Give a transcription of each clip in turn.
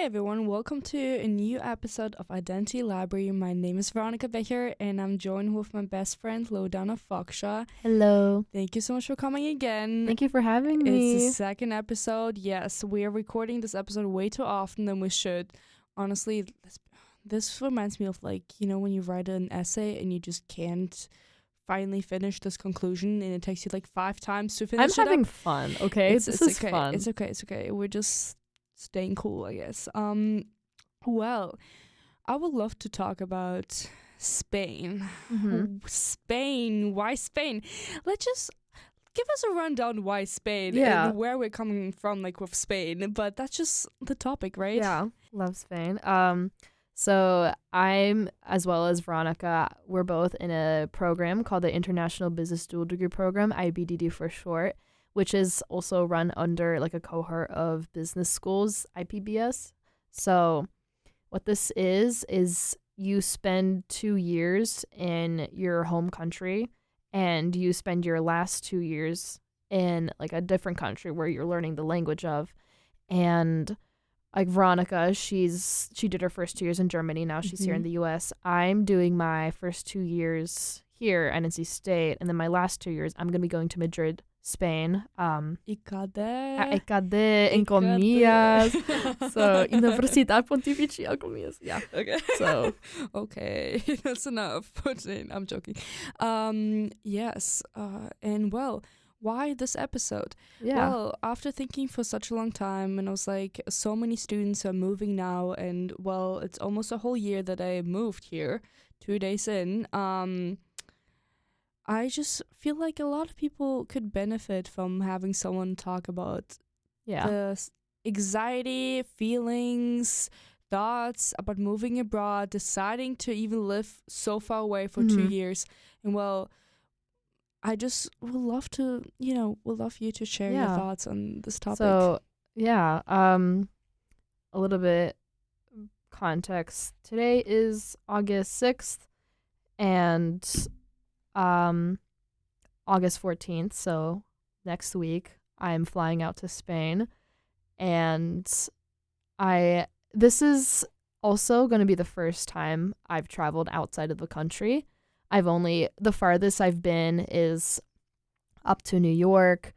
Hey everyone, welcome to a new episode of Identity Library. My name is Veronica Becher and I'm joined with my best friend Loridana Fosha. Hello. Thank you so much for coming again. Thank you for having It's me. the second episode. Yes, we are recording this episode way too often than we should. Honestly, this reminds me of when you write an essay and you just can't finally finish this conclusion and it takes you 5 times to finish I'm it having up. fun, okay? This is okay. fun. It's okay. We're just staying cool, I guess. Well, I would love to talk about Spain. Spain. Why Spain? Let's just give us a rundown why Spain and where we're coming from, with Spain. But that's just the topic, right? Yeah, love Spain. So I'm, as well as Veronica, we're both in a program called the International Business Dual Degree Program, IBDD for short, which is also run under a cohort of business schools, IPBS. So what this is you spend 2 years in your home country and you spend your last 2 years in a different country where you're learning the language of. And Veronica, she did her first 2 years in Germany. Now she's here in the US. I'm doing my first 2 years here at NC State. And then my last 2 years, I'm going to be going to Madrid, Spain. EKD in Comillas. So, Universidad Pontificia Comillas. Yeah. Okay. So. Okay. That's enough. I'm joking. Yes. And well, why this episode? Yeah. Well, after thinking for such a long time, and I was like, so many students are moving now, and well, it's almost a whole year that I moved here, 2 days in. I just feel like a lot of people could benefit from having someone talk about the anxiety, feelings, thoughts about moving abroad, deciding to even live so far away for 2 years. And well, I just would love to, would love you to share your thoughts on this topic. So, yeah, a little bit context. Today is August 6th and August 14th, so next week I'm flying out to Spain, and this is also going to be the first time I've traveled outside of the country. The farthest I've been is up to New York,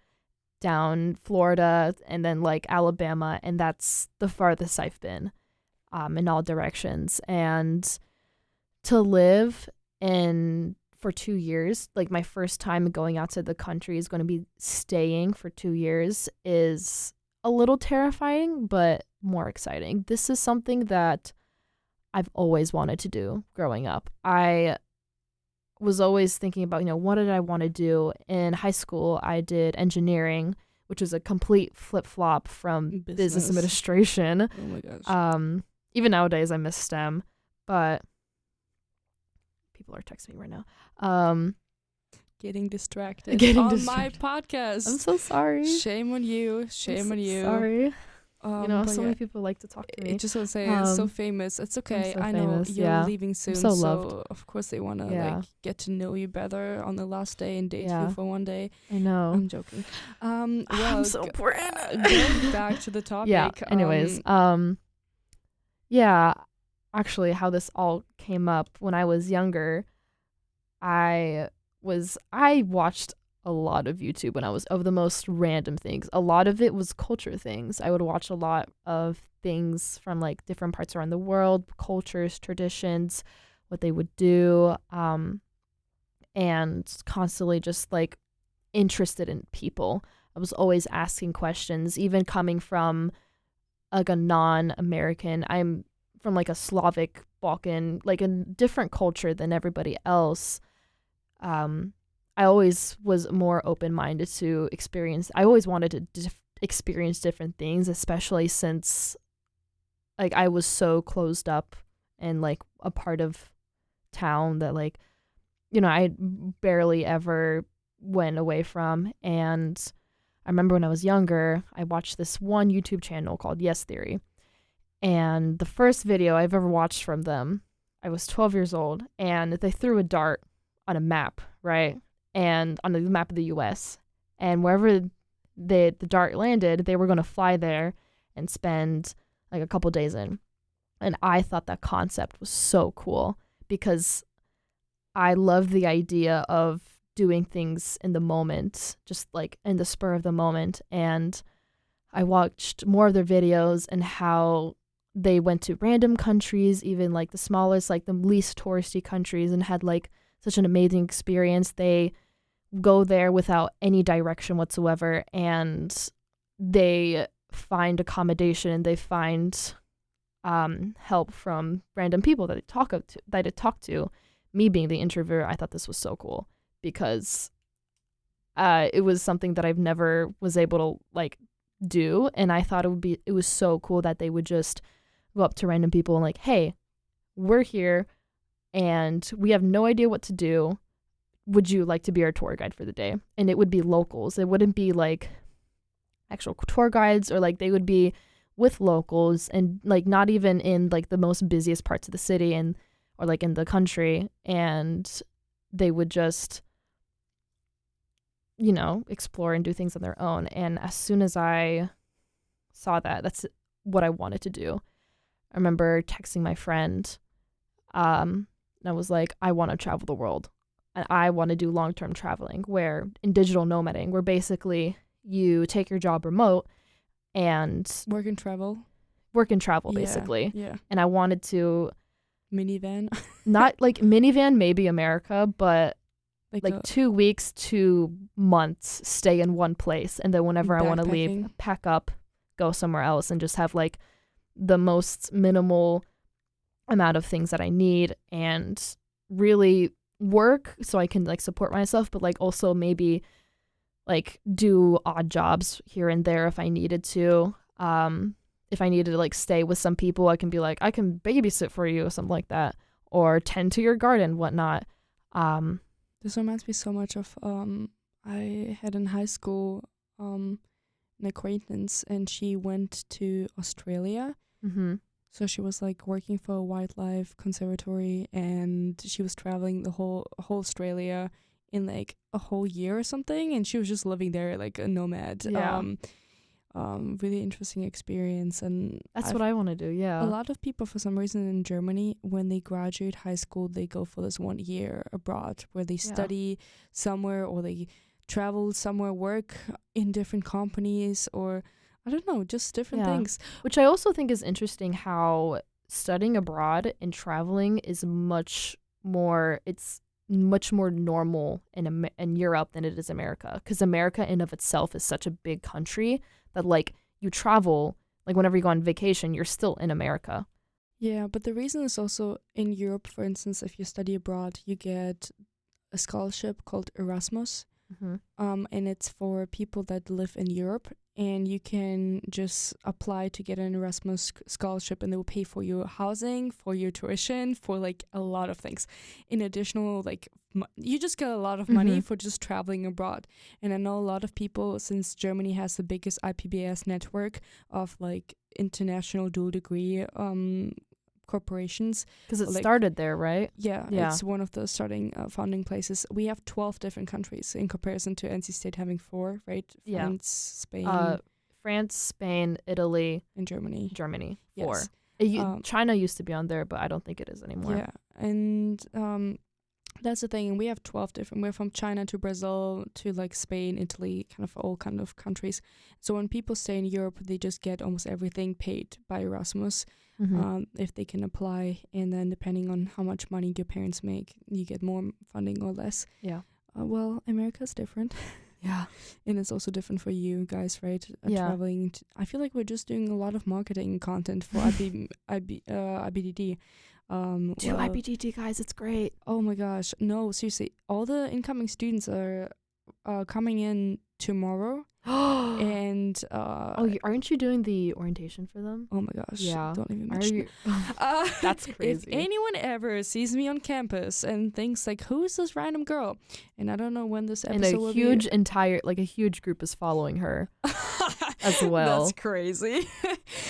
down Florida, and then Alabama, and that's the farthest I've been in all directions. And to live for 2 years, my first time going outside the country is going to be staying for 2 years, is a little terrifying, but more exciting. This is something that I've always wanted to do growing up. I was always thinking about, what did I want to do? In high school, I did engineering, which is a complete flip-flop from business administration. Oh my gosh. Even nowadays, I miss STEM, but people are texting me right now. Getting distracted my podcast. I'm so sorry. Shame on you. On you. Sorry. So many people like to talk to me. I just want to say it's so famous. It's okay. I know you're leaving soon, so loved. Of course they want to get to know you better on the last day and date you for one day. I know. I'm joking. Well, I'm so poor. Going back to the topic. Yeah. Anyways, actually, how this all came up when I was younger, I watched a lot of YouTube when I was of the most random things. A lot of it was culture things. I would watch a lot of things from different parts around the world, cultures, traditions, what they would do, and constantly just interested in people. I was always asking questions, even coming from a non-American. I'm from a Slavic Balkan, a different culture than everybody else. I always was more open-minded to experience. I always wanted to experience different things, especially since I was so closed up and a part of town that I barely ever went away from. And I remember when I was younger, I watched this one YouTube channel called Yes Theory. And the first video I've ever watched from them, I was 12 years old, and they threw a dart on a map, right? And on the map of the US. And wherever the dart landed, they were going to fly there and spend like a couple days in. And I thought that concept was so cool because I love the idea of doing things in the moment, just like in the spur of the moment. And I watched more of their videos and how they went to random countries, even like the smallest, like the least touristy countries, and had like such an amazing experience. They go there without any direction whatsoever, and they find accommodation and they find help from random people that I talk to. Me being the introvert, I thought this was so cool because it was something that I've never was able to like do, and I thought it was so cool that they would just go up to random people and like, hey, we're here and we have no idea what to do. Would you like to be our tour guide for the day? And it would be locals. It wouldn't be like actual tour guides, or like they would be with locals and like not even in like the most busiest parts of the city and or like in the country, and they would just explore and do things on their own. And as soon as I saw that, that's what I wanted to do. I remember texting my friend and I was like, I want to travel the world and I want to do long-term traveling where in digital nomading, where basically you take your job remote and work and travel basically. Yeah. And I wanted to minivan. Not like minivan, maybe America, but like 2 weeks, 2 months, stay in one place. And then whenever I want to leave, pack up, go somewhere else, and just have like the most minimal amount of things that I need and really work so I can like support myself, but like also maybe like do odd jobs here and there if I needed to. If I needed to like stay with some people, I can be like, I can babysit for you or something like that, or tend to your garden, whatnot. This reminds me so much of I had in high school an acquaintance, and she went to Australia. Mm-hmm. So she was like working for a wildlife conservatory, and she was traveling the whole Australia in like a whole year or something, and she was just living there like a nomad. Yeah. Really interesting experience. And that's what I want to do. Yeah. A lot of people, for some reason in Germany, when they graduate high school, they go for this 1 year abroad where they study somewhere, or they travel somewhere, work in different companies, or I don't know, just different things. Which I also think is interesting, how studying abroad and traveling is much more normal in Europe than it is America, because America in of itself is such a big country that like you travel, like whenever you go on vacation, you're still in America. Yeah, but the reason is also in Europe, for instance, if you study abroad, you get a scholarship called Erasmus. Mm-hmm. And it's for people that live in Europe, and you can just apply to get an Erasmus scholarship, and they will pay for your housing, for your tuition, for like a lot of things. In additional, like you just get a lot of money for just traveling abroad. And I know a lot of people, since Germany has the biggest IPBS network of like international dual degree corporations, because it started there, right? Yeah, it's one of the founding places. We have 12 different countries in comparison to NC State having 4, right? France, Spain, Italy, and Germany. 4. Yes. China used to be on there, but I don't think it is anymore. Yeah, and that's the thing. And we have 12 different. We're from China to Brazil to like Spain, Italy, kind of all kind of countries. So when people stay in Europe, they just get almost everything paid by Erasmus. If they can apply, and then depending on how much money your parents make, you get more funding or less. Yeah. Well, America's different. Yeah. And it's also different for you guys, right? Traveling. I feel like we're just doing a lot of marketing content for IBDD. Do IBDD, guys. It's great. Oh my gosh. No, seriously. All the incoming students are coming in tomorrow. And aren't you doing the orientation for them? Oh my gosh. Yeah. Don't even mention That's crazy. If anyone ever sees me on campus and thinks like, who's this random girl? And I don't know when this episode will be. And a huge group is following her as well. That's crazy.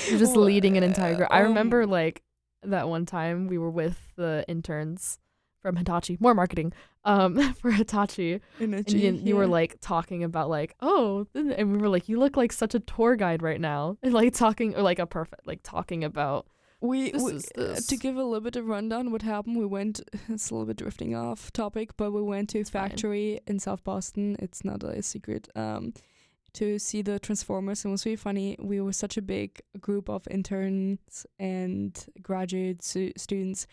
You're just leading an entire group. I remember like that one time we were with the interns from Hitachi, more marketing. for Hitachi. Energy, and you were like talking about like, oh, and we were like, you look like such a tour guide right now, and like talking, or like a perfect, like talking about to give a little bit of rundown what happened, we went, it's a little bit drifting off topic, but we went to a factory in South Boston. It's not a secret. To see the Transformers, and it was really funny. We were such a big group of interns and graduate students,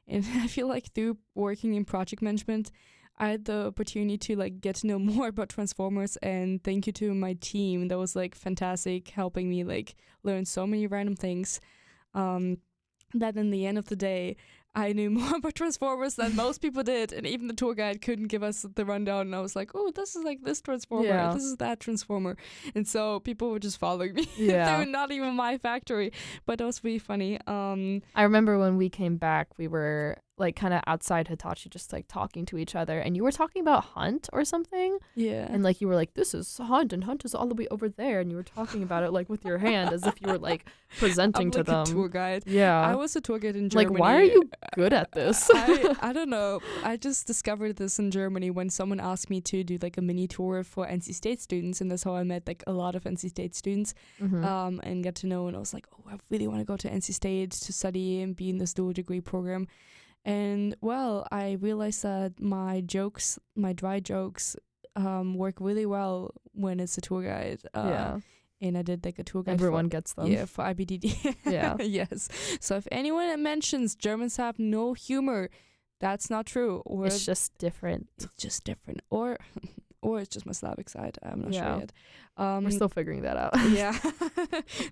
and I feel like through working in project management, I had the opportunity to like get to know more about Transformers, and thank you to my team. That was like fantastic, helping me like learn so many random things. That in the end of the day, I knew more about Transformers than most people did, and even the tour guide couldn't give us the rundown. And I was like, "Oh, this is like this Transformer, this is that Transformer," and so people were just following me through not even my factory. But that was really funny. I remember when we came back, we were like kind of outside Hitachi, just like talking to each other, and you were talking about Hunt or something. Yeah. And like you were like, "This is Hunt, and Hunt is all the way over there," and you were talking about it like with your hand, as if you were like presenting to them. A tour guide. Yeah. I was a tour guide in Germany. Like, why are you good at this? I don't know. I just discovered this in Germany when someone asked me to do like a mini tour for NC State students, and that's how I met like a lot of NC State students, and get to know. And I was like, oh, I really want to go to NC State to study and be in this dual degree program. And well, I realized that my dry jokes, work really well when it's a tour guide. And I did like a tour guide. Everyone gets them. Yeah, for IBDD. Yeah. Yes. So if anyone mentions Germans have no humor, that's not true. Or it's just different. It's just different. Or it's just my Slavic side. I'm not sure yet. We're still figuring that out. Yeah.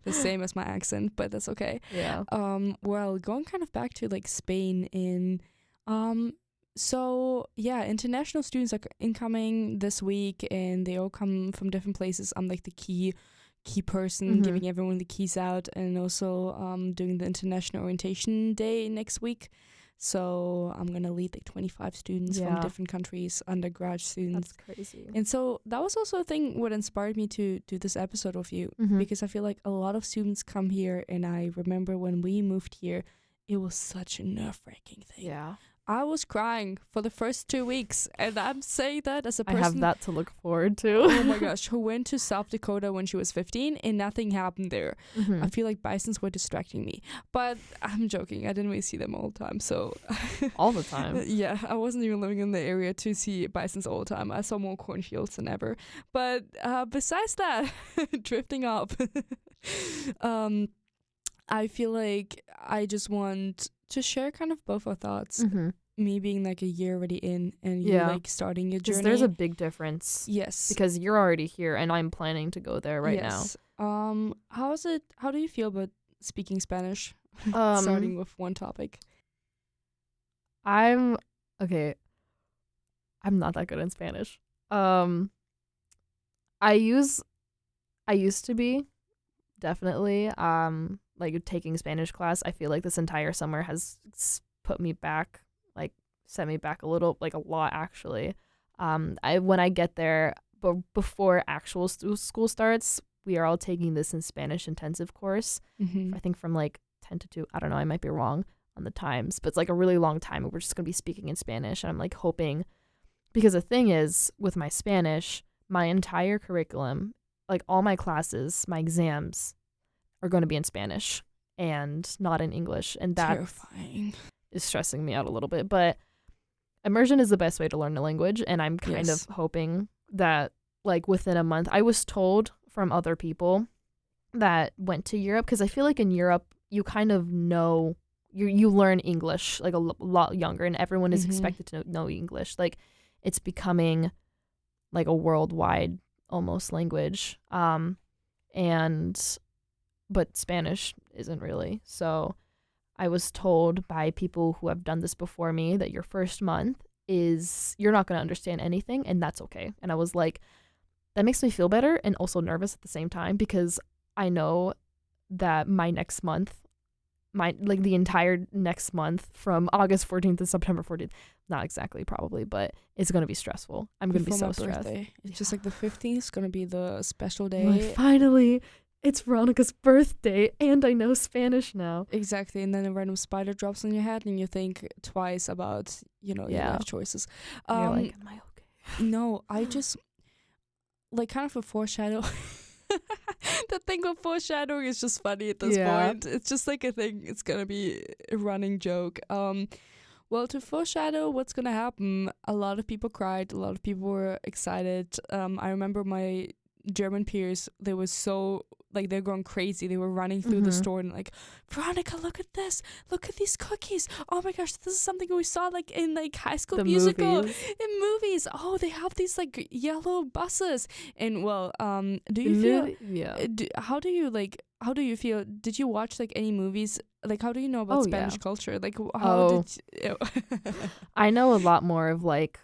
The same as my accent, but that's okay. Yeah. Well, going kind of back to like Spain in so yeah, international students are incoming this week, and they all come from different places. I'm like the key person, giving everyone the keys out, and also doing the international orientation day next week. So I'm gonna lead like 25 students from different countries, undergrad students. That's crazy. And so that was also a thing what inspired me to do this episode with you, because I feel like a lot of students come here, and I remember when we moved here, it was such a nerve-wracking thing. Yeah. I was crying for the first 2 weeks, and I'm saying that as a person. I have that to look forward to. Oh my gosh, who went to South Dakota when she was 15 and nothing happened there. I feel like bisons were distracting me, but I'm joking. I didn't really see them all the time, so all the time. Yeah, I wasn't even living in the area to see bisons all the time. I saw more cornfields than ever. But besides that, drifting up, I feel like I just want to share kind of both our thoughts. Me being like a year already in, and you like starting your journey. There's a big difference. Yes. Because you're already here, and I'm planning to go there right now. How do you feel about speaking Spanish? Starting with one topic. I'm not that good in Spanish. I used to be, definitely. Like taking Spanish class, I feel like this entire summer has put me back, like set me back a lot actually. When I get there, but before actual school starts, we are all taking this in Spanish intensive course. I think from like 10 to 2. I don't know, I might be wrong on the times, but it's like a really long time, and we're just gonna be speaking in Spanish. And I'm like hoping, because the thing is with my Spanish, my entire curriculum, like all my classes, my exams, are going to be in Spanish and not in English, and that terrifying is stressing me out a little bit. But immersion is the best way to learn a language, and I'm kind of hoping that like within a month. I was told from other people that went to Europe, because I feel like in Europe you kind of know you learn English like a lot younger, and everyone is expected to know English. Like it's becoming like a worldwide almost language. But Spanish isn't really. So I was told by people who have done this before me that your first month is you're not going to understand anything, and that's okay. And I was like, that makes me feel better and also nervous at the same time, because I know that my next month, the entire next month from August 14th to September 14th, not exactly probably, but it's going to be stressful. I'm going to be so stressed. It's just like the 15th is going to be the special day. Like, finally, it's Veronica's birthday and I know Spanish now. Exactly. And then a random spider drops on your head and you think twice about, your life choices. You're like, am I okay? No, I just, like, kind of a foreshadow. The thing of foreshadowing is just funny at this point. It's just like a thing. It's going to be a running joke. Well, to foreshadow what's going to happen, a lot of people cried. A lot of people were excited. I remember my German peers, they were so, like, they're going crazy. They were running through the store and like, Veronica, look at this. Look at these cookies. Oh my gosh, this is something we saw like in like High School Musical. Movies. In movies. Oh, they have these like yellow buses. And well, do you feel? Yeah. How do you feel? Did you watch like any movies? Like, how do you know about Spanish culture? Like, how did you? I know a lot more of like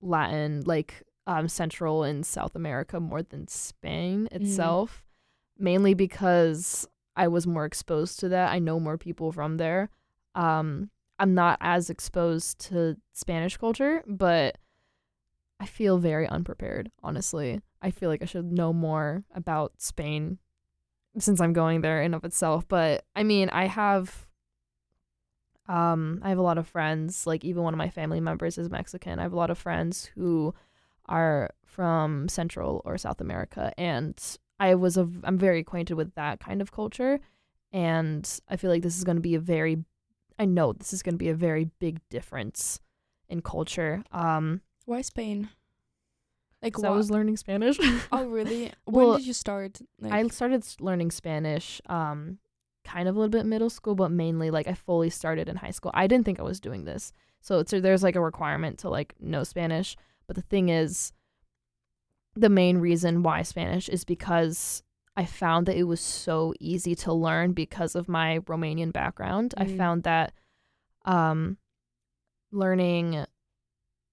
Latin, like Central and South America more than Spain itself, mainly because I was more exposed to that. I know more people from there. I'm not as exposed to Spanish culture, but I feel very unprepared, honestly. I feel like I should know more about Spain since I'm going there in of itself. But I mean, I have a lot of friends, like even one of my family members is Mexican. I have a lot of friends who are from Central or South America, and I'm very acquainted with that kind of culture, and I feel like this is going to be a very big difference in culture. Why Spain? Like, I was learning Spanish. Oh, really? When did you start? Like, I started learning Spanish kind of a little bit middle school, but mainly like I fully started in high school. I didn't think I was doing this. So there's like a requirement to like know Spanish. But the thing is, the main reason why Spanish is because I found that it was so easy to learn because of my Romanian background. I found that learning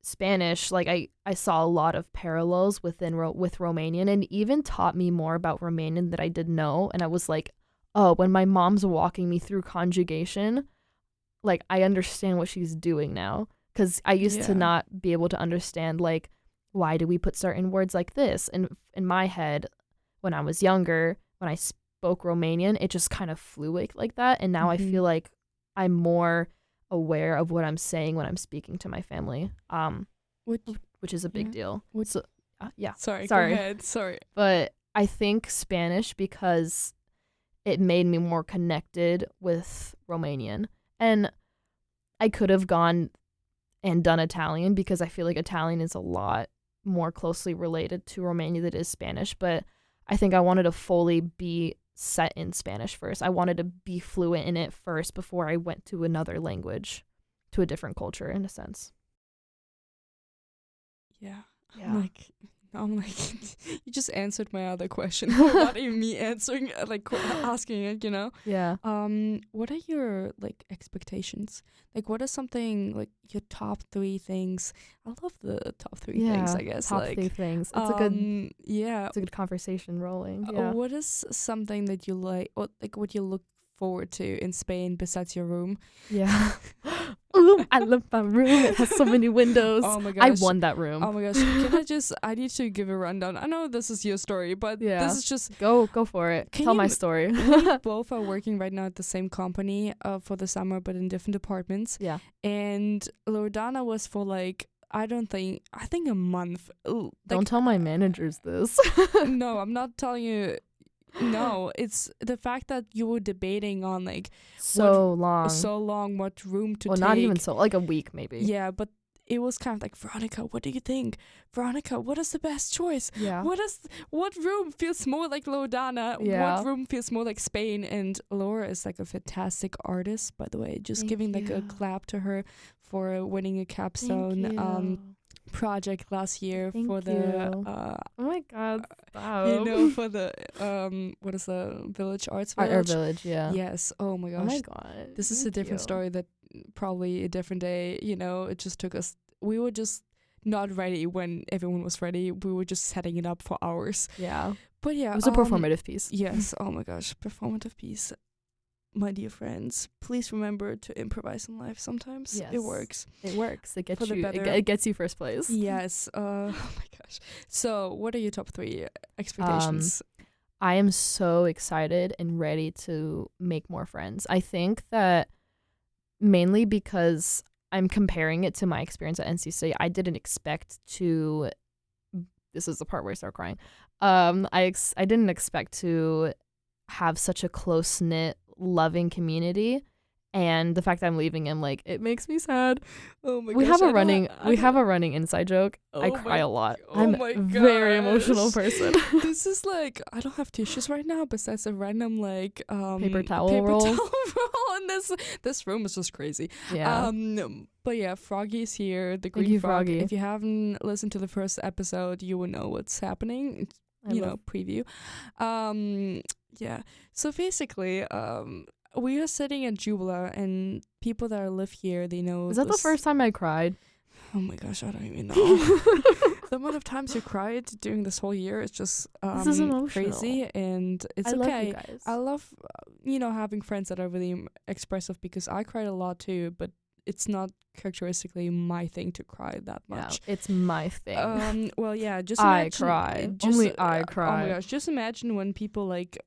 Spanish, like I saw a lot of parallels with Romanian, and even taught me more about Romanian that I didn't know. And I was like, oh, when my mom's walking me through conjugation, like I understand what she's doing now. Because I used to not be able to understand, like, why do we put certain words like this? And in my head, when I was younger, when I spoke Romanian, it just kind of flew like that. And now I feel like I'm more aware of what I'm saying when I'm speaking to my family, which is a big deal. Sorry, go ahead. Sorry. But I think Spanish because it made me more connected with Romanian. And I could have gone and done Italian because I feel like Italian is a lot more closely related to Romania than it is Spanish. But I think I wanted to fully be set in Spanish first. I wanted to be fluent in it first before I went to another language, to a different culture in a sense. Yeah. I'm like, you just answered my other question. What are you me answering, like asking it, Yeah. What are your like expectations? Like, what are something like your top 3 things? I love the top 3 things, I guess. Top 3 things. It's a good it's a good conversation rolling. Yeah. What is something that you like, or like what you look forward to in Spain besides your room? Yeah. Ooh, I love my room. It has so many windows. Oh my gosh. I won that room. Oh my gosh. I need to give a rundown. I know this is your story, but this is just... Go for it. Tell my story. We both are working right now at the same company for the summer, but in different departments. Yeah. And Loridana was for like, I think a month. Like, don't tell my managers this. No, I'm not telling you. No, it's the fact that you were debating on like so long what room to take. Not even so, like a week maybe. Yeah, but it was kind of like, Veronica, what do you think? Veronica, what is the best choice? Yeah. What room feels more like Loredana? Yeah. What room feels more like Spain? And Laura is like a fantastic artist, by the way. Just giving like a clap to her for winning a capstone project last year for the oh my god, stop. for the what is the village arts village? Art Village, yeah. Yes. Oh my gosh. Oh my god. This is a different story, that probably a different day, it just took us, we were just not ready when everyone was ready. We were just setting it up for hours. Yeah. But yeah, it was a performative piece. Yes. Oh my gosh, performative piece. My dear friends, please remember to improvise in life sometimes. Yes. It works. It gets you. It gets you first place. Yes. Oh my gosh. So, what are your top 3 expectations? I am so excited and ready to make more friends. I think that mainly because I'm comparing it to my experience at NC State. I didn't expect to. This is the part where I start crying. I didn't expect to have such a close knit, loving community, and the fact that I'm leaving him, like, it makes me sad. Oh my We gosh, have a running inside joke. I cry a lot. I'm a very emotional person. This is like, I don't have tissues right now besides a random like paper towel roll. And this room is just crazy. Yeah. But yeah, Froggy's here, the green frog. Froggy. If you haven't listened to the first episode, you will know what's happening. Preview. Yeah. So basically, we are sitting at Jubila, and people that live here, they know. Is that the first time I cried? Oh my gosh, I don't even know. The amount of times you cried during this whole year is just this is crazy, and it's I okay. love you guys. I love, having friends that are really expressive, because I cried a lot too, but it's not characteristically my thing to cry that much. Yeah, it's my thing. Well, yeah, just imagine. I cry. Oh my gosh, just imagine when people like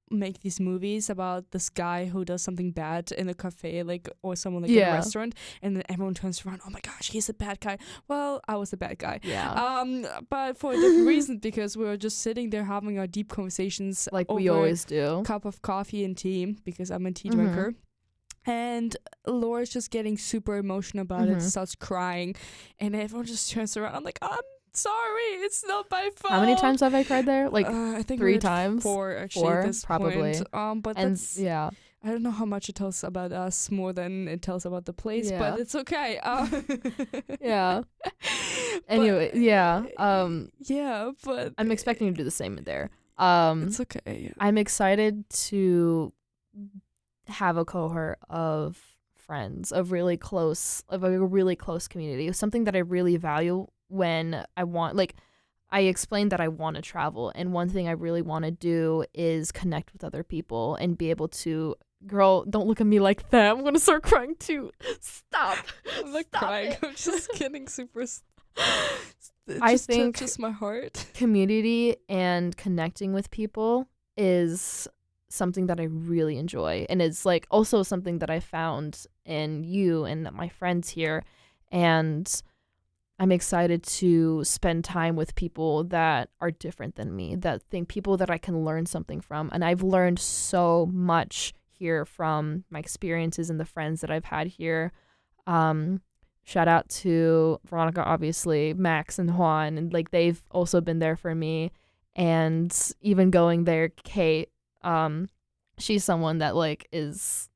make these movies about this guy who does something bad in a cafe, like, or someone like in a restaurant, and then everyone turns around, oh my gosh, he's a bad guy. Well, I was a bad guy. Yeah. But for a different reason, because we were just sitting there having our deep conversations, like we always do. Cup of coffee and tea, because I'm a tea drinker. And Laura's just getting super emotional about it, starts crying, and everyone just turns around. I'm like, I'm sorry, it's not my fault. How many times have I cried there? Like I think 3 times. 4 actually. At this probably. Point. But that's I don't know how much it tells about us more than it tells about the place, but it's okay. Yeah. Anyway, but I'm expecting to do the same there. It's okay. I'm excited to have a cohort of friends, of a really close community, something that I really value when I want, like, I explained that I want to travel, and one thing I really want to do is connect with other people and be able to, girl, don't look at me like that, I'm gonna start crying too. Stop. I'm not crying. I'm just getting super I think touches my heart. Community and connecting with people is something that I really enjoy, and it's like also something that I found in you and my friends here, and I'm excited to spend time with people that are different than me, people that I can learn something from, and I've learned so much here from my experiences and the friends that I've had here. Shout out to Veronica, obviously, Max and Juan, and like they've also been there for me, and even going there, Kate, she's someone that like is,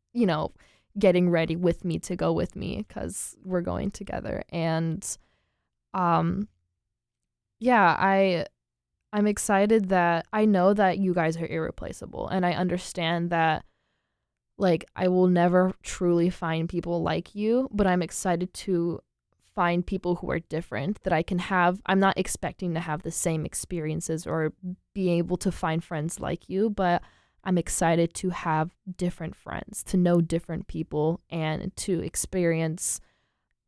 getting ready with me to go with me because we're going together. And I'm excited that I know that you guys are irreplaceable, and I understand that, like, I will never truly find people like you, but I'm excited to find people who are different that I can have. I'm not expecting to have the same experiences or be able to find friends like you, but I'm excited to have different friends, to know different people, and to experience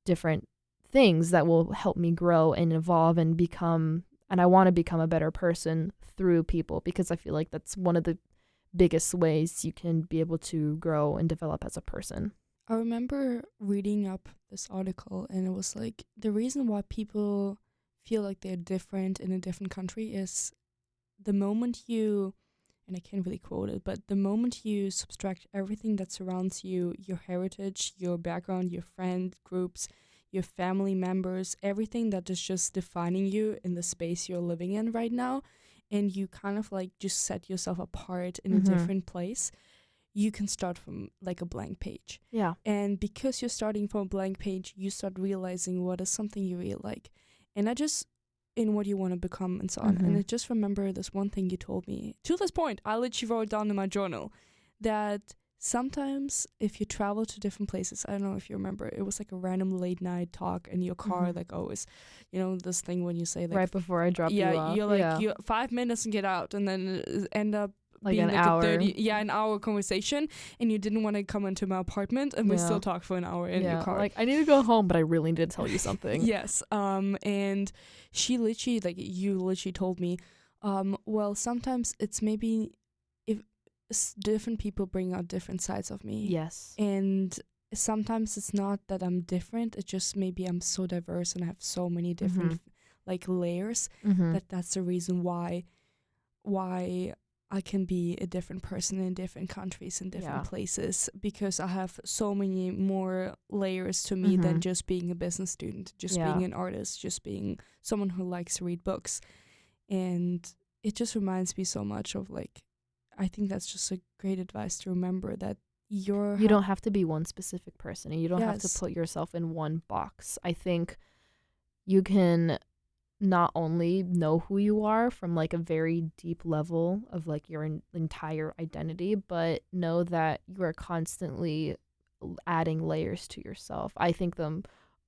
different things that will help me grow and evolve and become, and I want to become a better person through people, because I feel like that's one of the biggest ways you can be able to grow and develop as a person. I remember reading up this article, and it was like, the reason why people feel like they're different in a different country is the moment you, and I can't really quote it, but the moment you subtract everything that surrounds you, your heritage, your background, your friend groups, your family members, everything that is just defining you in the space you're living in right now, and you kind of like just set yourself apart in a different place, you can start from like a blank page. Yeah. And because you're starting from a blank page, you start realizing what is something you really like, and in what you want to become and so on. And I just remember this one thing you told me. To this point, I literally wrote down in my journal that sometimes if you travel to different places, I don't know if you remember, it was like a random late night talk in your car, like always, this thing when you say like right before I drop you off. You're like, you 5 minutes and get out, and then end up like being an like hour. an hour conversation, and you didn't want to come into my apartment, and we still talk for an hour in your car. Like, I need to go home, but I really need to tell you something. Yes. And she literally, like, you literally told me, Well, sometimes it's maybe if different people bring out different sides of me. Yes. And sometimes it's not that I'm different. It's just maybe I'm so diverse and I have so many different like layers that's the reason why I can be a different person in different countries and different places, because I have so many more layers to me than just being a business student, just being an artist, just being someone who likes to read books. And it just reminds me so much of like, I think that's just a great advice to remember that you don't have to be one specific person, and you don't have to put yourself in one box. I think you can not only know who you are from like a very deep level of like your entire identity, but know that you are constantly adding layers to yourself. I think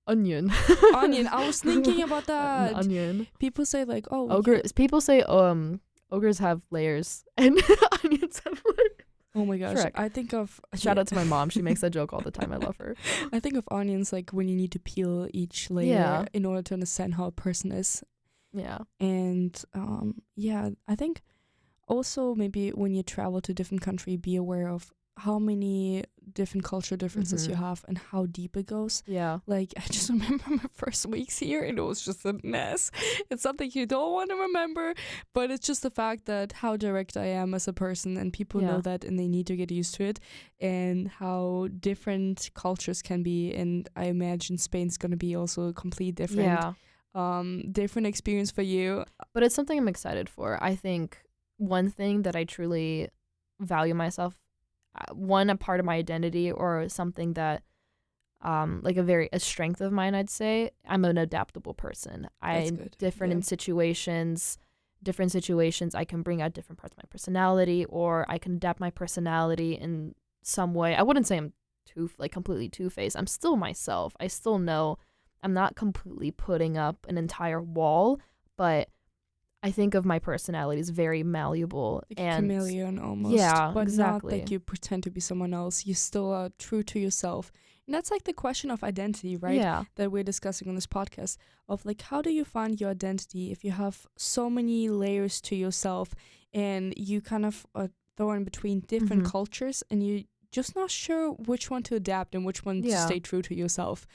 onion. I was thinking about that. An onion. People say like, oh, ogres. People say ogres have layers and onions have layers. Oh my gosh. Shrek. I think of shout out to my mom. She makes that joke all the time. I love her. I think of onions like when you need to peel each layer in order to understand how a person is. Yeah. And I think also maybe when you travel to a different country, be aware of how many different cultural differences you have and how deep it goes. Yeah. Like, I just remember my first weeks here and it was just a mess. It's something you don't want to remember, but it's just the fact that how direct I am as a person, and people know that and they need to get used to it, and how different cultures can be. And I imagine Spain's going to be also completely different. Different experience for you. But it's something I'm excited for. I think one thing that I truly value myself, a part of my identity, or something that like a strength of mine, I'd say, I'm an adaptable person. I'm different in different situations I can bring out different parts of my personality, or I can adapt my personality in some way. I wouldn't say I'm completely two-faced. I'm still myself. I still know I'm not completely putting up an entire wall, but I think of my personality as very malleable, like and a chameleon almost. Yeah, but exactly. Not like you pretend to be someone else. You still are true to yourself. And that's like the question of identity, right? Yeah. That we're discussing on this podcast, of like, how do you find your identity if you have so many layers to yourself and you kind of are thrown between different cultures and you're just not sure which one to adapt and which one to stay true to yourself.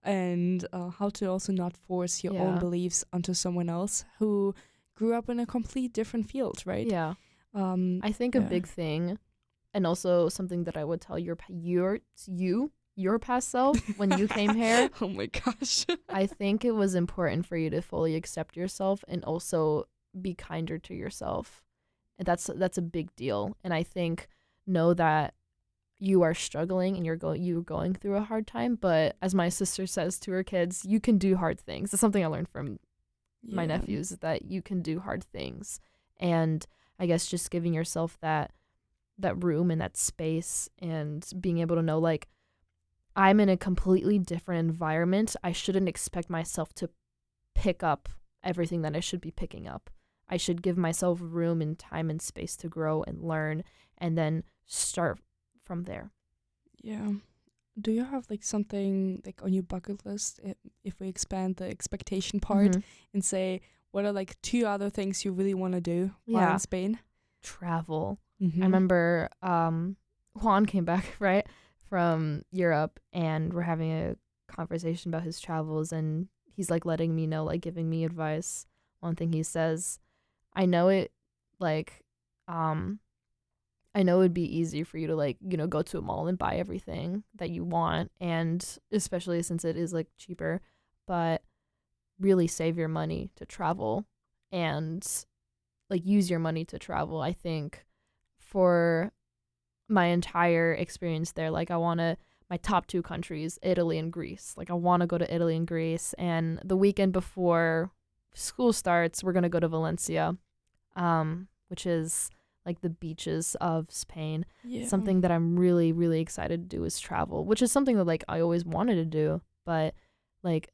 And how to also not force your own beliefs onto someone else who grew up in a complete different field, right? Yeah. I think a big thing, and also something that I would tell your past self when you came here. Oh my gosh. I think it was important for you to fully accept yourself and also be kinder to yourself. And that's a big deal. And I think know that you are struggling and you're going through a hard time, but as my sister says to her kids, you can do hard things. That's something I learned from my nephews, is that you can do hard things. And I guess just giving yourself that room and that space, and being able to know, like, I'm in a completely different environment. I shouldn't expect myself to pick up everything that I should be picking up. I should give myself room and time and space to grow and learn, and then start from there. Yeah. Do you have like something like on your bucket list, if we expand the expectation part and say, what are like 2 other things you really want to do while in Spain? Travel. I remember Juan came back, right, from Europe, and we're having a conversation about his travels, and he's like letting me know, like giving me advice. One thing he says, I know it would be easy for you to like, go to a mall and buy everything that you want, and especially since it is like cheaper, but really save your money to travel and like use your money to travel. I think for my entire experience there, like my top 2 countries, Italy and Greece. Like I want to go to Italy and Greece, and the weekend before school starts, we're going to go to Valencia, which is like the beaches of Spain. Yeah. Something that I'm really, really excited to do is travel, which is something that like I always wanted to do, but like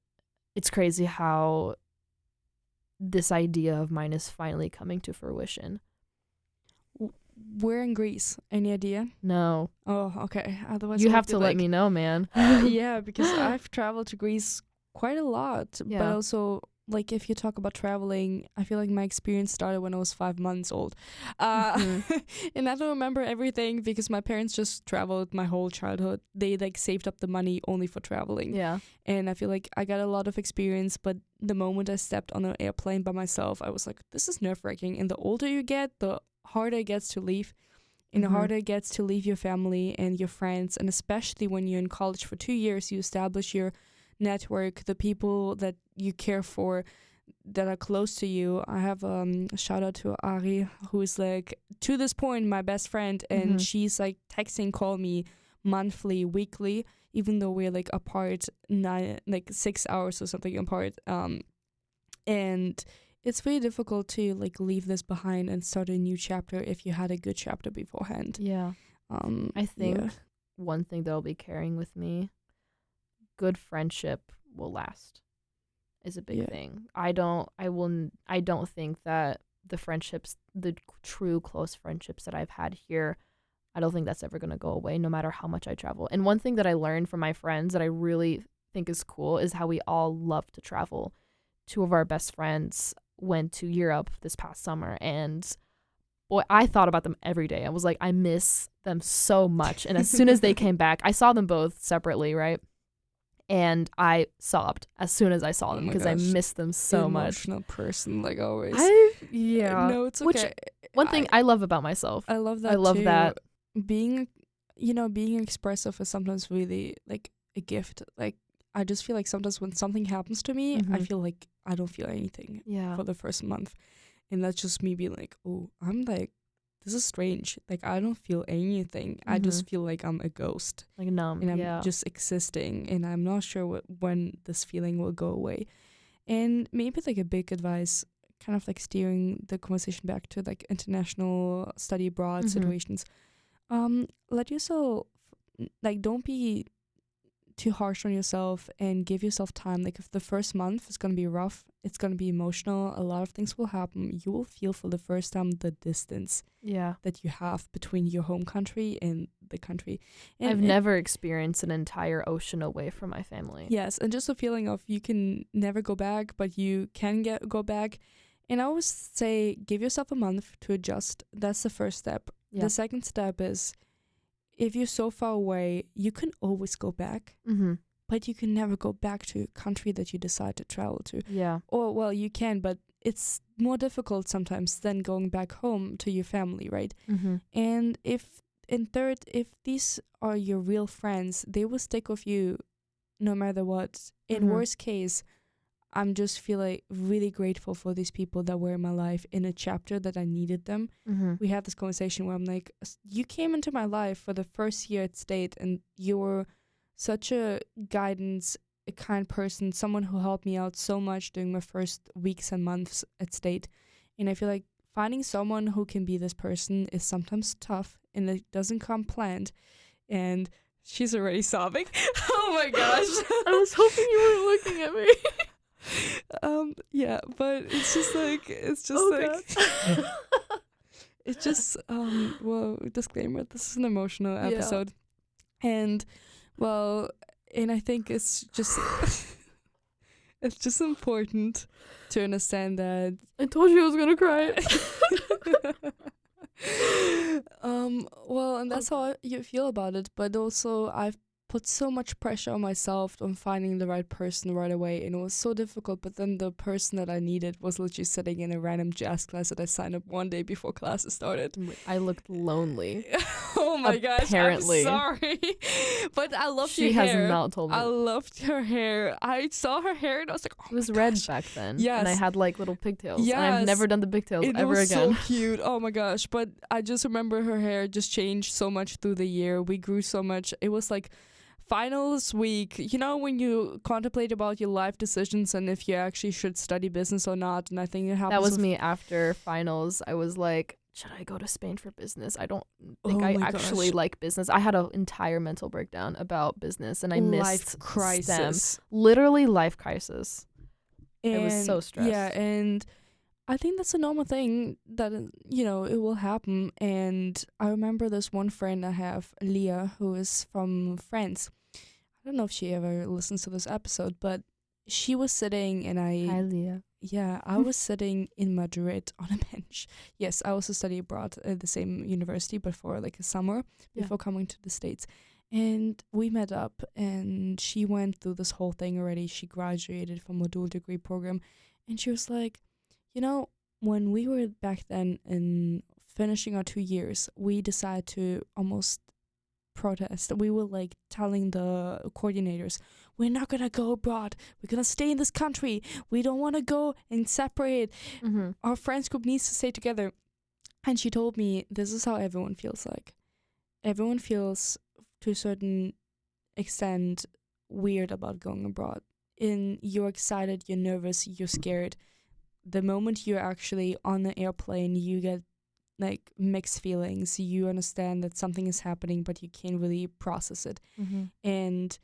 it's crazy how this idea of mine is finally coming to fruition. We're in Greece. Any idea? No. Oh, okay. Otherwise, you have to let me know, man. Yeah, because I've traveled to Greece quite a lot, but also like if you talk about traveling, I feel like my experience started when I was 5 months old. And I don't remember everything because my parents just traveled my whole childhood. They like saved up the money only for traveling. Yeah. And I feel like I got a lot of experience, but the moment I stepped on an airplane by myself, I was like, this is nerve-wracking. And the older you get, the harder it gets to leave. And the harder it gets to leave your family and your friends. And especially when you're in college for 2 years, you establish your network, the people that you care for that are close to you. I have a shout out to Ari, who is like to this point my best friend, and she's like texting, call me monthly, weekly, even though we're like apart 6 hours or something apart. And it's very difficult to like leave this behind and start a new chapter if you had a good chapter beforehand. Yeah. I think one thing that'll be carrying with me, good friendship will last, is a big thing. I don't think that the true close friendships that I've had here, I don't think that's ever going to go away no matter how much I travel. And one thing that I learned from my friends that I really think is cool is how we all love to travel. 2 of our best friends went to Europe this past summer, and boy, I thought about them every day. I was like, I miss them so much. And as soon as they came back, I saw them both separately, right? And I sobbed as soon as I saw them because I missed them so much. Emotional person, like always. No, it's okay. One thing I love about myself. I love that. I love that being expressive is sometimes really like a gift. Like I just feel like sometimes when something happens to me, I feel like I don't feel anything for the first month. And that's just me being like, oh, I'm like, this is strange. Like, I don't feel anything. I just feel like I'm a ghost. Like numb, and I'm just existing. And I'm not sure when this feeling will go away. And maybe like a big advice, kind of like steering the conversation back to like international study abroad situations. Let yourself, like, don't be too harsh on yourself and give yourself time. Like if the first month is going to be rough, it's going to be emotional, a lot of things will happen. You will feel for the first time the distance that you have between your home country and the country. And I've never experienced an entire ocean away from my family. Yes, and just a feeling of you can never go back, but you can go back. And I always say give yourself a month to adjust. That's the first step. The second step is if you're so far away, you can always go back, but you can never go back to a country that you decide to travel to. Yeah. Or, well, you can, but it's more difficult sometimes than going back home to your family, right? And third, if these are your real friends, they will stick with you no matter what. In worst case, I'm just feeling really grateful for these people that were in my life in a chapter that I needed them. We had this conversation where I'm like, you came into my life for the first year at State and you were such a guidance, a kind person, someone who helped me out so much during my first weeks and months at State. And I feel like finding someone who can be this person is sometimes tough and it doesn't come planned. And she's already sobbing. Oh my gosh. I was hoping you weren't looking at me. But it's just like it's just well, disclaimer, this is an emotional episode. And I think it's just it's just important to understand that I told you I was gonna cry. And that's how you feel about it, but also I've put so much pressure on myself on finding the right person right away, and it was so difficult. But then the person that I needed was literally sitting in a random jazz class that I signed up one day before classes started. I looked lonely. Oh my gosh, apparently. I'm sorry. But I loved your hair. She has not told me. I loved her hair. I saw her hair and I was like, oh, it was red back then. Yes. And I had like little pigtails. Yes. And I've never done the pigtails ever again. It was so cute. Oh my gosh. But I just remember her hair just changed so much through the year. We grew so much. It was like finals week, you know, when you contemplate about your life decisions and if you actually should study business or not. And I think it happens. That was me after finals. I was like, should I go to Spain for business? I don't think I actually like business. I had an entire mental breakdown about business and I missed life crisis. STEM. Literally life crisis. I was so stressed. Yeah, and I think that's a normal thing that, you know, it will happen. And I remember this one friend I have, Leah, who is from France. I don't know if she ever listens to this episode, but she was sitting and Hi, Leah. yeah, I was sitting in Madrid on a bench. Yes, I also study abroad at the same university, but for like a summer before coming to the States. And we met up, and she went through this whole thing already. She graduated from a dual degree program, and she was like, when we were back then in finishing our 2 years, we decided to almost protest. We were like telling the coordinators, we're not gonna go abroad, we're gonna stay in this country, we don't want to go and separate. Our friends group needs to stay together. And she told me this is how everyone feels. Like, everyone feels to a certain extent weird about going abroad. You're excited, you're nervous, you're scared. The moment you're actually on the airplane, you get like mixed feelings. You understand that something is happening, but you can't really process it. And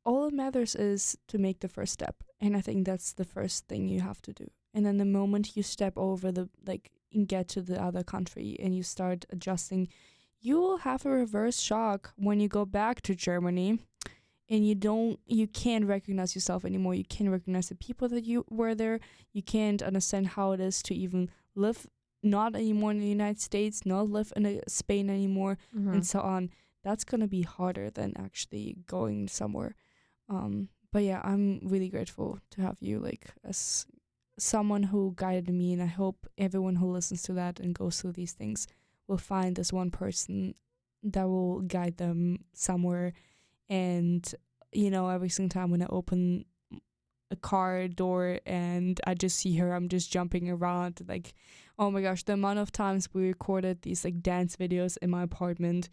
all that matters is to make the first step. And I think that's the first thing you have to do. And then the moment you step over and get to the other country and you start adjusting, you will have a reverse shock when you go back to Germany and you can't recognize yourself anymore. You can't recognize the people that you were there. You can't understand how it is to even live not anymore in the United States, not live in Spain anymore, and so on. That's going to be harder than actually going somewhere. But yeah, I'm really grateful to have you like as someone who guided me, and I hope everyone who listens to that and goes through these things will find this one person that will guide them somewhere. And every single time when I open a car door and I just see her, I'm just jumping around. Like, oh my gosh, the amount of times we recorded these like dance videos in my apartment,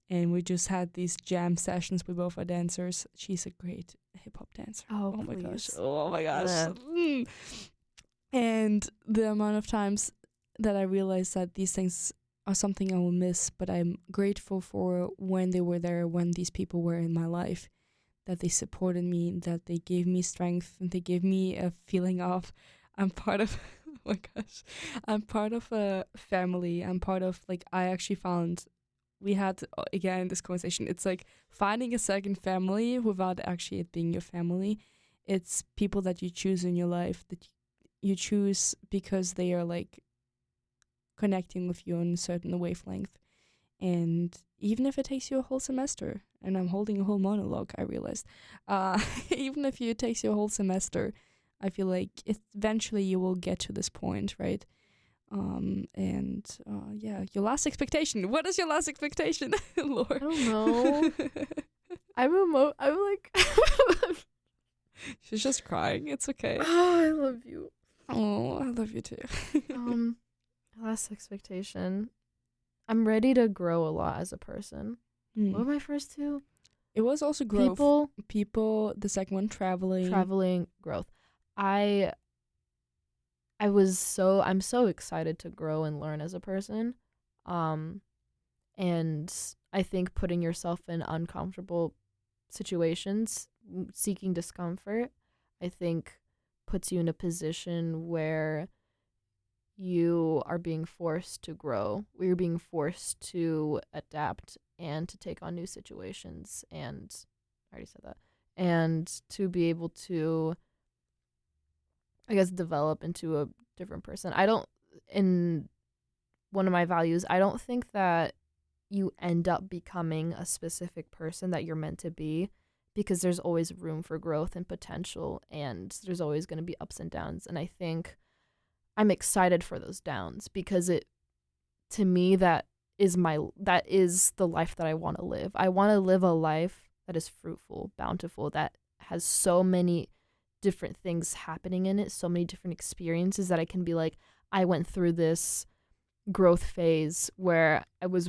and we just had these jam sessions. We both are dancers. She's a great hip hop dancer. Oh my please. gosh. Oh my gosh. And the amount of times that I realized that these things are something I will miss, but I'm grateful for when they were there, when these people were in my life, that they supported me, that they gave me strength, and they gave me a feeling of I'm part of oh my gosh, I'm part of a family. I'm part of I actually found, we had again this conversation, it's like finding a second family without actually it being your family. It's people that you choose in your life, that you choose because they are like connecting with you on a certain wavelength. And even if it takes you a whole semester, and I'm holding a whole monologue, I realized, even if it takes you a whole semester, I feel like eventually you will get to this point, right? Yeah, your last expectation. What is your last expectation, Lord? I don't know. I'm like She's just crying. It's okay. Oh, I love you. Oh, I love you too. Last expectation. I'm ready to grow a lot as a person. What were my first two? It was also growth. People. The second one, traveling, growth. I'm so excited to grow and learn as a person. And I think putting yourself in uncomfortable situations, seeking discomfort, I think puts you in a position where you are being forced to grow. We're being forced to adapt and to take on new situations. And I already said that. And to be able to, I guess, develop into a different person. In one of my values, I don't think that you end up becoming a specific person that you're meant to be, because there's always room for growth and potential, and there's always going to be ups and downs. And I think I'm excited for those downs, because to me, that is the life that I want to live. I want to live a life that is fruitful, bountiful, that has so many different things happening in it, so many different experiences, that I can be like, I went through this growth phase where I went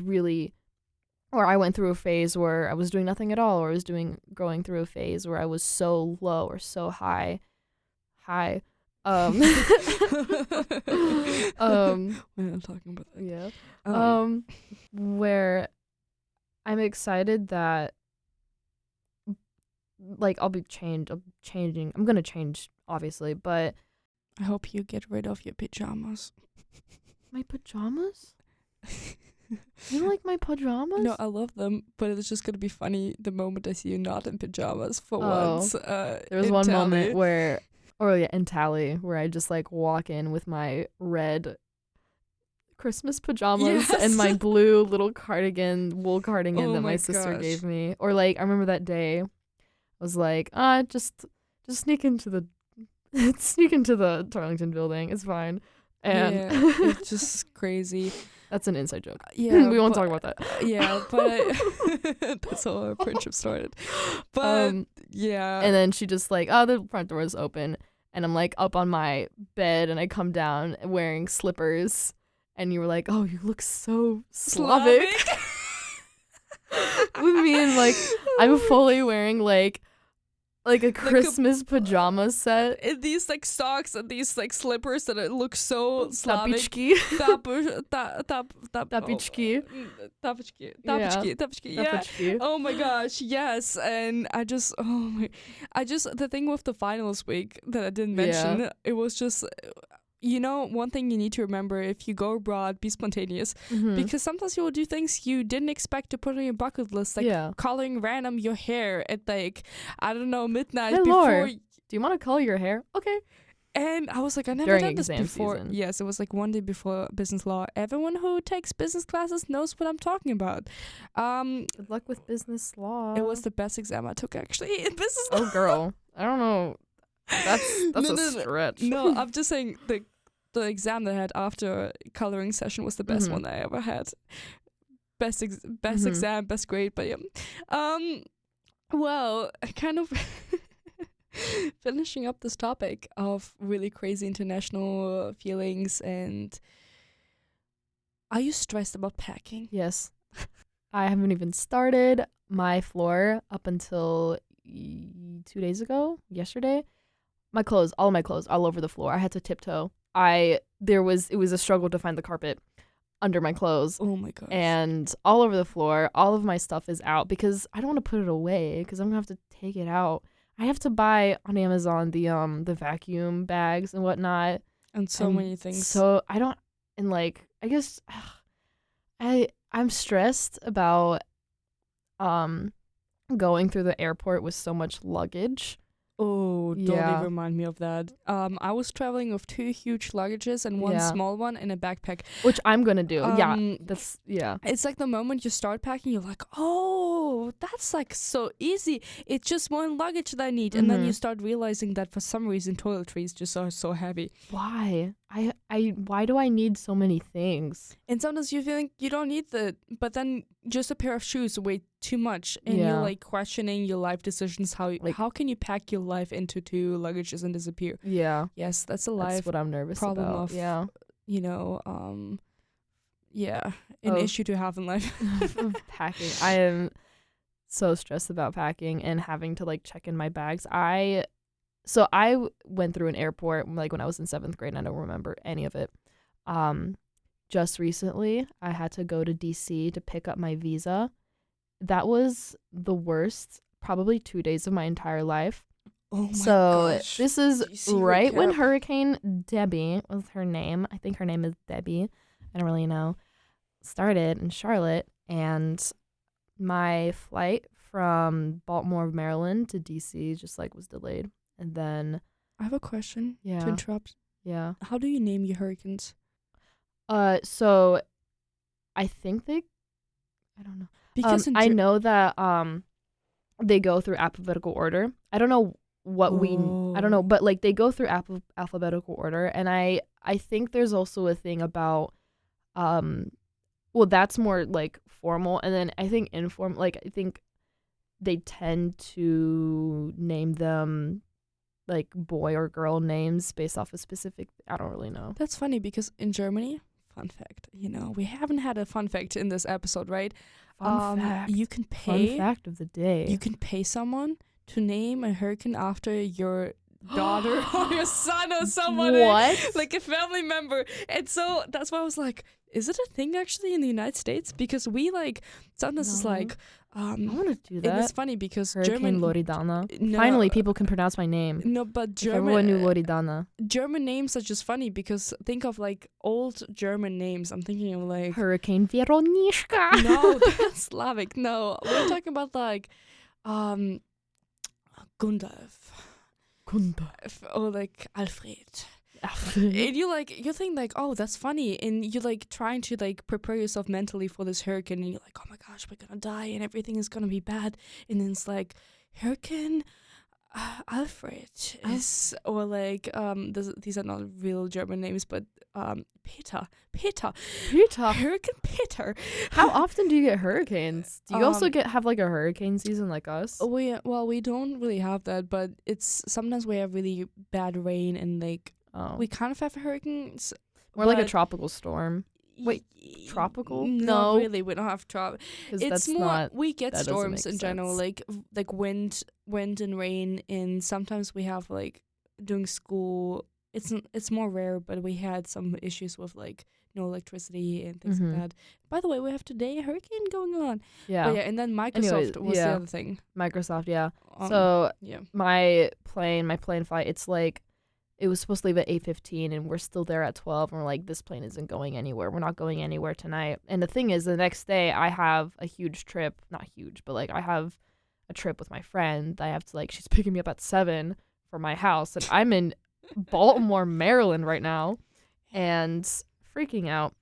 through a phase where I was doing nothing at all, or I was going through a phase where I was so low or so high. We're not talking about that. Yeah. Where I'm excited that I'll be changing. I'm gonna change, obviously, but I hope you get rid of your pajamas. My pajamas? You don't like my pajamas? No, I love them, but it's just gonna be funny the moment I see you not in pajamas for once. There was one moment where Or in Tally, where I just like walk in with my red Christmas pajamas and my blue little wool cardigan that my sister gave me. Or like I remember that day, I was like, just sneak into the Tarlington building. It's fine. And it's just crazy. That's an inside joke. Yeah, we won't talk about that. Yeah, but that's how our friendship started. But yeah, and then she just like, the front door is open, and I'm like up on my bed, and I come down wearing slippers. And you were like, oh, you look so Slavic. With me and like, I'm fully wearing like a Christmas pajama set. And these like socks and these like slippers that look so Slavic. Tapichki. Yeah. Oh my gosh, yes. And the thing with the finals week that I didn't mention, it was just, one thing you need to remember: if you go abroad, be spontaneous, because sometimes you will do things you didn't expect to put on your bucket list, like coloring random your hair at like, I don't know, midnight. Hey, before. Laura, do you want to color your hair? Okay. And I was like, I never During done this before. Season. Yes, it was like one day before business law. Everyone who takes business classes knows what I'm talking about. Good luck with business law. It was the best exam I took actually in business law. Oh, girl, I don't know. That's a stretch. No, I'm just saying the exam that I had after coloring session was the best one I ever had. Best exam, best grade, but yeah. Well, kind of finishing up this topic of really crazy international feelings, and are you stressed about packing? Yes. I haven't even started my floor up until 2 days ago, yesterday. All my clothes all over the floor. I had to tiptoe. It was a struggle to find the carpet under my clothes. Oh my gosh. And all over the floor, all of my stuff is out because I don't want to put it away because I'm going to have to take it out. I have to buy on Amazon the vacuum bags and whatnot. And so many things. So I don't, and like, I guess I'm stressed about going through the airport with so much luggage. Oh, don't even remind me of that. I was traveling with 2 huge luggages and one small one in a backpack. Which I'm going to do. It's like the moment you start packing, you're like, oh, that's like so easy. It's just one luggage that I need. And then you start realizing that for some reason toiletries just are so heavy. Why? Why do I need so many things? And sometimes you think you don't need but then just a pair of shoes weigh too much, and you're like questioning your life decisions. How can you pack your life into 2 luggages and disappear? Yeah. Yes, that's what I'm nervous problem about. An issue to have in life. Of packing. I am so stressed about packing and having to like check in my bags. So I went through an airport like when I was in 7th grade, and I don't remember any of it. Just recently, I had to go to DC to pick up my visa. That was the worst, probably 2 days of my entire life. Oh my gosh. This is right when Hurricane Debbie was her name. I think her name is Debbie. I don't really know. Started in Charlotte, and my flight from Baltimore, Maryland to DC just like was delayed. And then I have a question to interrupt. Yeah. How do you name your hurricanes? So I think I don't know. Because I know that they go through alphabetical order. I don't know I don't know, but like they go through alphabetical order, and I think there's also a thing about that's more like formal, and then I think informal, like I think they tend to name them like boy or girl names based off a specific, I don't really know. That's funny because in Germany, fun fact, we haven't had a fun fact in this episode, right? Fun fact. You can pay. Fun fact of the day. You can pay someone to name a hurricane after your daughter or your son or someone. What? Like a family member. And so that's why I was like, is it a thing actually in the United States? Because we like, sometimes it's like, I want to do that. And it's funny because Hurricane Loridana. Finally, people can pronounce my name. No, but everyone knew Loridana. German names are just funny because think of like old German names. I'm thinking of like Hurricane Veronishka. No, that's Slavic. No, we're talking about like Gundalf. or like Alfred. And you think like, oh, that's funny, and you're like trying to like prepare yourself mentally for this hurricane, and you're like, oh my gosh, we're gonna die and everything is gonna be bad, and then it's like hurricane Alfred is, or like these are not real German names, but Peter Hurricane Peter. How often do you get hurricanes? Do you also have like a hurricane season like us? We don't really have that, but it's sometimes we have really bad rain, and like we kind of have hurricanes. More like a tropical storm. Wait, tropical? No, really, we don't have tropical. It's more not, we get storms in general, like wind and rain, and sometimes we have like during school. It's more rare, but we had some issues with like no electricity and things like that. By the way, we have today a hurricane going on. Yeah. And then Microsoft was the other thing. Microsoft, yeah. My plane flight, it's like it was supposed to leave at 8:15 and we're still there at 12 and we're like, this plane isn't going anywhere. We're not going anywhere tonight. And the thing is, the next day I have a huge trip, not huge, but like I have a trip with my friend. I have to like, she's picking me up at 7 from my house and I'm in Baltimore, Maryland right now and freaking out.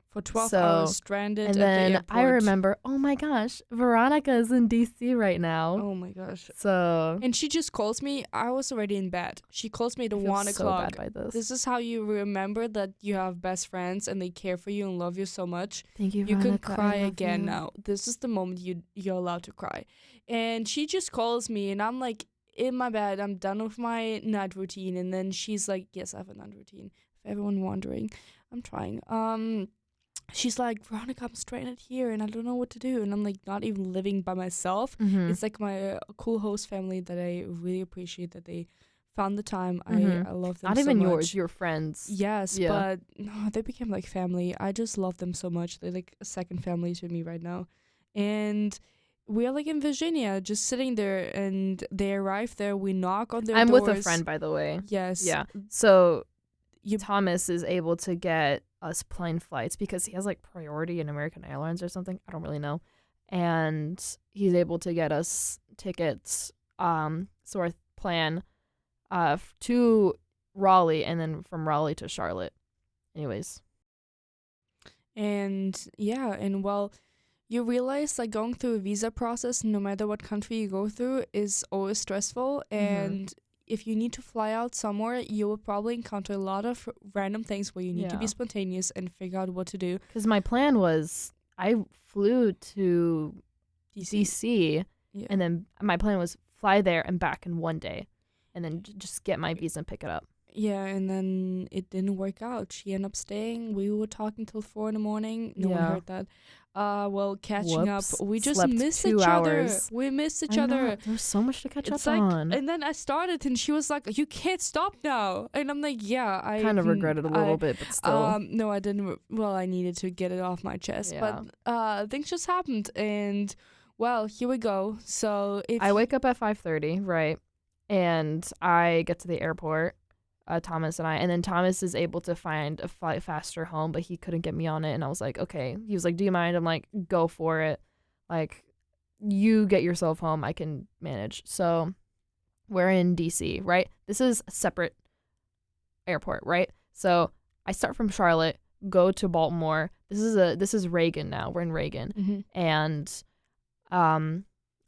For 12 hours stranded and at then the airport. I remember, oh my gosh, Veronica is in DC right now. Oh my gosh. So and she just calls me. I was already in bed. She calls me at 1 o'clock. So bad by this. This is how you remember that you have best friends and they care for you and love you so much. Thank you, Veronica. You can cry again now. This is the moment you're allowed to cry. And she just calls me and I'm like in my bed. I'm done with my night routine. And then she's like, yes, I have a night routine. If everyone wondering, I'm trying. She's like, Veronica, I'm stranded here and I don't know what to do. And I'm like not even living by myself. Mm-hmm. It's like my cool host family that I really appreciate that they found the time. I love them so much. Not even yours, your friends. Yes, but no, they became like family. I just love them so much. They're like a second family to me right now. And we're like in Virginia, just sitting there, and they arrive there. We knock on their doors. I'm with a friend, by the way. Yes. Yeah. So Thomas is able to get us plane flights because he has like priority in American Airlines or something. I don't really know. And he's able to get us tickets. So our plan to Raleigh and then from Raleigh to Charlotte. Anyways. And well, you realize like going through a visa process, no matter what country you go through, is always stressful. And if you need to fly out somewhere, you will probably encounter a lot of random things where you need to be spontaneous and figure out what to do. Because my plan was I flew to DC and then my plan was fly there and back in one day and then just get my visa and pick it up. Yeah, and then it didn't work out. She ended up staying. We were talking till 4 a.m. No one heard that. Catching up. We just missed each other. We missed each other. There's so much to catch up on. And then I started and she was like, you can't stop now. And I'm like, yeah. I kind of regretted a little bit, but still. No, I didn't. Well, I needed to get it off my chest. Yeah. But things just happened. And, well, here we go. So I wake up at 5:30, right? And I get to the airport. Thomas and I, and then Thomas is able to find a flight faster home, but he couldn't get me on it, and I was like, okay. He was like, do you mind? I'm like, go for it. Like, you get yourself home, I can manage. So we're in DC, right? This is a separate airport, right? So I start from Charlotte, go to Baltimore. This is Reagan now. We're in Reagan, and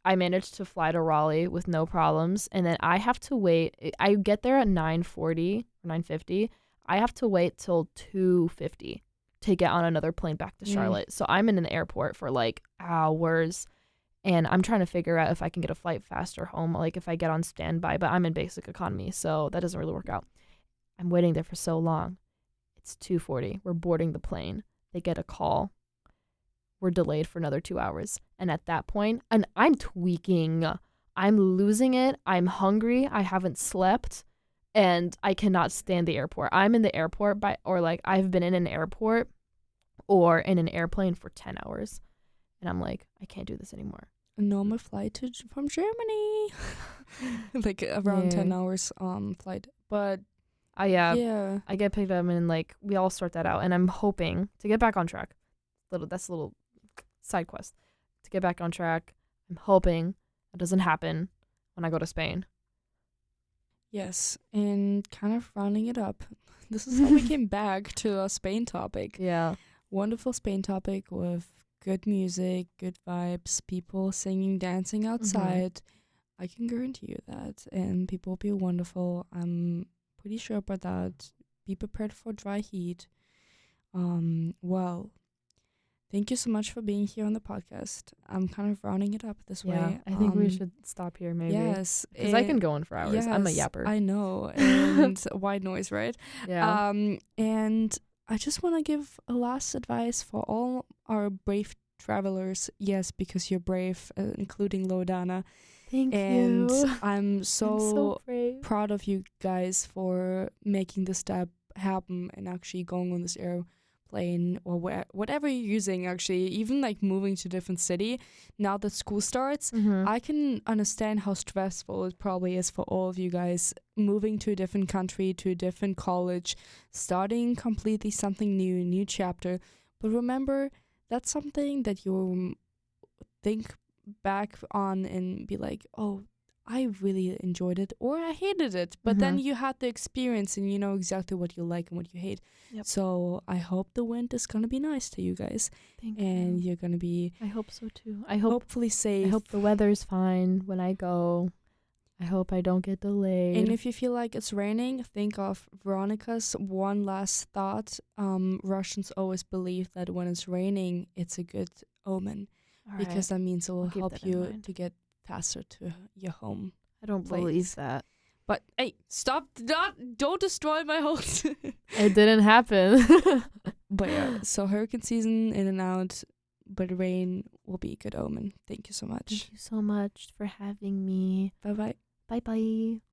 I managed to fly to Raleigh with no problems, and then I have to wait. I get there at 9:40 or 9:50. I have to wait till 2:50 to get on another plane back to Charlotte. So I'm in an airport for like hours, and I'm trying to figure out if I can get a flight faster home, like if I get on standby, but I'm in basic economy, so that doesn't really work out. I'm waiting there for so long. It's 2:40. We're boarding the plane. They get a call. We're delayed for another 2 hours. And at that point, and I'm tweaking. I'm losing it. I'm hungry. I haven't slept. And I cannot stand the airport. I'm in the airport I've been in an airport or in an airplane for 10 hours. And I'm like, I can't do this anymore. A normal flight from Germany. like around 10 hours flight. But I get picked up and like we all sort that out. And I'm hoping to get back on track. That's a little side quest to get back on track. I'm hoping that doesn't happen when I go to Spain. Yes, and kind of rounding it up, this is how we came back to a Spain topic. Yeah. Wonderful Spain topic with good music, good vibes, people singing, dancing outside. I can guarantee you that. And people will be wonderful. I'm pretty sure about that. Be prepared for dry heat. Well, thank you so much for being here on the podcast. I'm kind of rounding it up this way. I think we should stop here maybe. Yes. Because I can go on for hours. Yes, I'm a yapper. I know. And white noise, right? Yeah. And I just want to give a last advice for all our brave travelers. Yes, because you're brave, including Loridana. Thank you. And I'm so brave. proud of you guys for making this step happen and actually going on this airplane or whatever you're using, actually, even like moving to a different city now that school starts. I can understand how stressful it probably is for all of you guys, moving to a different country, to a different college, starting completely something new chapter. But remember, that's something that you think back on and be like, oh, I really enjoyed it, or I hated it. But then you had the experience and you know exactly what you like and what you hate. Yep. So I hope the wind is going to be nice to you guys. Thank and you. you're going to be I hope so too. I hope hopefully safe. I hope the weather's fine when I go. I hope I don't get delayed. And if you feel like it's raining, think of Veronica's one last thought. Russians always believe that when it's raining, it's a good omen. Because that means it will help you to get faster to your home. I don't believe that. But hey, stop! Don't destroy my whole. It didn't happen. But yeah, so hurricane season in and out, but rain will be a good omen. Thank you so much. Thank you so much for having me. Bye bye. Bye bye.